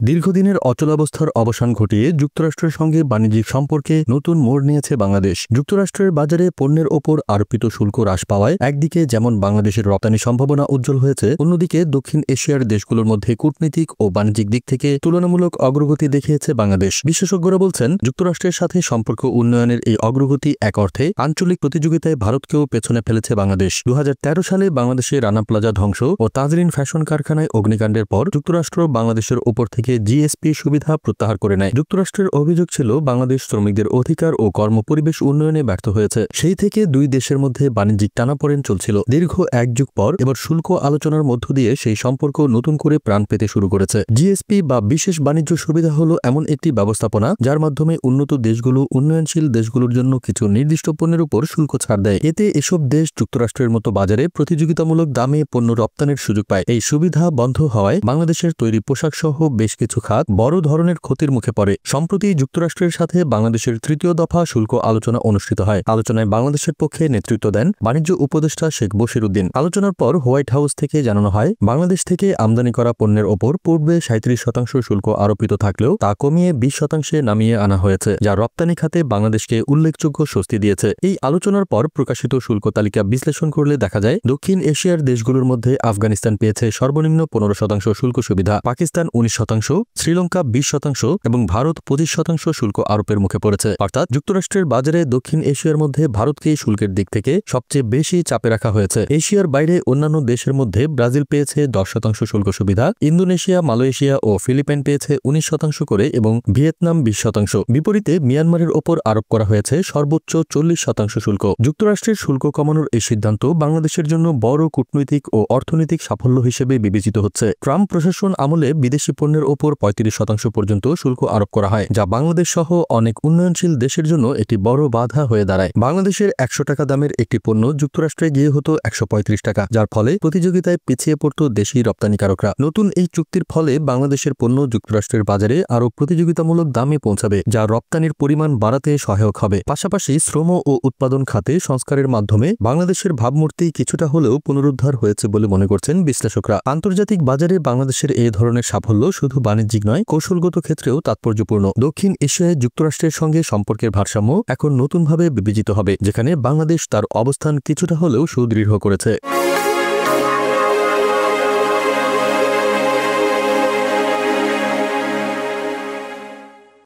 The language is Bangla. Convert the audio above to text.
দীর্ঘদিনের অচলাবস্থার অবসান ঘটিয়ে যুক্তরাষ্ট্রের সঙ্গে বাণিজ্যিক সম্পর্কে নতুন মোড় নিয়েছে বাংলাদেশ। যুক্তরাষ্ট্রের বাজারে পণ্যের ওপর আরোপিত শুল্ক হ্রাস পাওয়ায় একদিকে যেমন বাংলাদেশের রপ্তানি সম্ভাবনা উজ্জ্বল হয়েছে, অন্যদিকে দক্ষিণ এশিয়ার দেশগুলোর মধ্যে কূটনীতিক ও বাণিজ্যিক দিক থেকে তুলনামূলক অগ্রগতি দেখিয়েছে বাংলাদেশ। বিশেষজ্ঞরা বলছেন, যুক্তরাষ্ট্রের সাথে সম্পর্ক উন্নয়নের এই অগ্রগতি এক অর্থে আঞ্চলিক প্রতিযোগিতায় ভারতকেও পেছনে ফেলেছে বাংলাদেশ। 2013 সালে বাংলাদেশে রানা প্লাজা ধ্বংস ও তাজরিন ফ্যাশন কারখানায় অগ্নিকাণ্ডের পর যুক্তরাষ্ট্র বাংলাদেশের উপর থেকে জিএসপি সুবিধা প্রত্যাহার করে নেয়। যুক্তরাষ্ট্রের অভিযোগ ছিল, বাংলাদেশ শ্রমিকদের অধিকার ও কর্মপরিবেশ উন্নয়নে ব্যর্থ হয়েছে। সেই থেকে দুই দেশের মধ্যে বাণিজ্যিক টানাপোড়েন চলছিল। দীর্ঘ এক যুগ পর এবার শুল্ক আলোচনার মধ্য দিয়ে সেই সম্পর্ক নতুন করে প্রাণ পেতে শুরু করেছে। জিএসপি বা বিশেষ বাণিজ্য সুবিধা হলো এমন একটি ব্যবস্থাপনা যার মাধ্যমে উন্নত দেশগুলো উন্নয়নশীল দেশগুলোর জন্য কিছু নির্দিষ্ট পণ্যের উপর শুল্ক ছাড় দেয়। এতে এসব দেশ যুক্তরাষ্ট্রের মতো বাজারে প্রতিযোগিতামূলক দামে পণ্য রপ্তানির সুযোগ পায়। এই সুবিধা বন্ধ হওয়ায় বাংলাদেশের তৈরি পোশাক সহ বেশ কিছু খাত বড় ধরনের ক্ষতির মুখে পড়ে। সম্প্রতি যুক্তরাষ্ট্রের সাথে বাংলাদেশের তৃতীয় দফা শুল্ক আলোচনা অনুষ্ঠিত হয়। আলোচনায় বাংলাদেশের পক্ষে নেতৃত্ব দেন বাণিজ্য উপদেষ্টা শেখ বশির উদ্দিন। আলোচনার পর হোয়াইট হাউস থেকে জানানো হয়, বাংলাদেশ থেকে আমদানি করা পণ্যের ওপর পূর্বে 37% শুল্ক আরোপিত থাকলেও তা কমিয়ে 20% নামিয়ে আনা হয়েছে, যা রপ্তানি খাতে বাংলাদেশকে উল্লেখযোগ্য স্বস্তি দিয়েছে। এই আলোচনার পর প্রকাশিত শুল্ক তালিকা বিশ্লেষণ করলে দেখা যায়, দক্ষিণ এশিয়ার দেশগুলোর মধ্যে আফগানিস্তান পেয়েছে সর্বনিম্ন 15% শুল্ক সুবিধা, পাকিস্তান 19%, শ্রীলঙ্কা 20% এবং ভারত 25% শুল্ক আরোপের মুখে পড়েছে। অর্থাৎ যুক্তরাষ্ট্রের বাজারে দক্ষিণ এশিয়ার মধ্যে ভারতকেই শুল্কের দিক থেকে সবচেয়ে বেশি চাপে রাখা হয়েছে। এশিয়ার বাইরে অন্যান্য দেশের মধ্যে ব্রাজিল পেয়েছে 10% শুল্ক সুবিধা, ইন্দোনেশিয়া, মালয়েশিয়া ও ফিলিপাইন পেয়েছে 19% করে এবং ভিয়েতনাম 20%। বিপরীতে মিয়ানমারের ওপর আরোপ করা হয়েছে সর্বোচ্চ 40% শুল্ক। যুক্তরাষ্ট্রের শুল্ক কমানোর এই সিদ্ধান্ত বাংলাদেশের জন্য বড় কূটনৈতিক ও অর্থনৈতিক সাফল্য হিসেবে বিবেচিত হচ্ছে। ট্রাম্প প্রশাসন আমলে বিদেশি পণ্যের ওপর 35% পর্যন্ত শুল্ক আরোপ করা হয়, যা বাংলাদেশ সহ অনেক উন্নয়নশীল দেশের জন্য একটি বড় বাধা হয়ে দাঁড়ায়। বাংলাদেশের 100 টাকা দামের একটি পণ্য যুক্তরাষ্ট্রে গিয়ে হতো 135 টাকা, যার ফলে প্রতিযোগিতায় পিছিয়ে পড়ত দেশি রপ্তানিকারকরা। নতুন এই চুক্তির ফলে বাংলাদেশের পণ্য যুক্তরাষ্ট্রের বাজারে আরও প্রতিযোগিতামূলক দামে পৌঁছাবে, যা রপ্তানির পরিমাণ বাড়াতে সহায়ক হবে। পাশাপাশি শ্রম ও উৎপাদন খাতে সংস্কারের মাধ্যমে বাংলাদেশের ভাবমূর্তি কিছুটা হলেও পুনরুদ্ধার হয়েছে বলে মনে করছেন বিশ্লেষকরা। আন্তর্জাতিক বাজারে বাংলাদেশের এই ধরনের সাফল্য শুধু বাণিজ্যিক নয়, কৌশলগত ক্ষেত্রেও তাৎপর্যপূর্ণ। দক্ষিণ এশিয়ায় যুক্তরাষ্ট্রের সঙ্গে সম্পর্কের ভারসাম্য এখন নতুনভাবে বিবেচিত হবে, যেখানে বাংলাদেশ তার অবস্থান কিছুটা হলেও সুদৃঢ় করেছে।